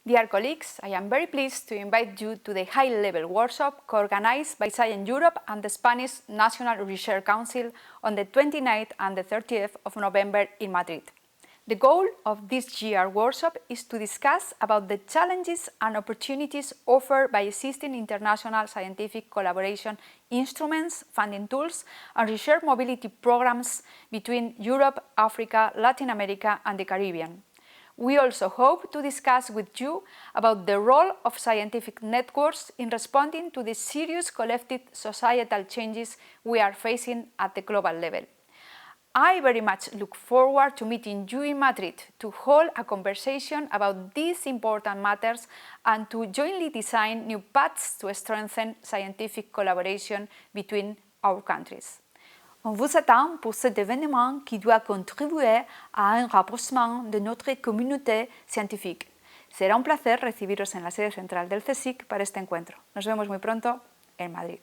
Dear colleagues, I am very pleased to invite you to the high-level workshop co-organized by MCIN Europe and the Spanish National Research Council on the 29th and the 30th of November in Madrid. The goal of this year's workshop is to discuss about the challenges and opportunities offered by existing international scientific collaboration instruments, funding tools, and research mobility programs between Europe, Africa, Latin America, and the Caribbean. We also hope to discuss with you about the role of scientific networks in responding to the serious collective societal changes we are facing at the global level. I very much look forward to meeting you in Madrid to hold a conversation about these important matters and to jointly design new paths to strengthen scientific collaboration between our countries. On vous attend pour cet événement qui doit contribuer à un rapprochement de notre communauté scientifique. Será un placer recibiros en la sede central del CSIC para este encuentro. Nos vemos muy pronto en Madrid.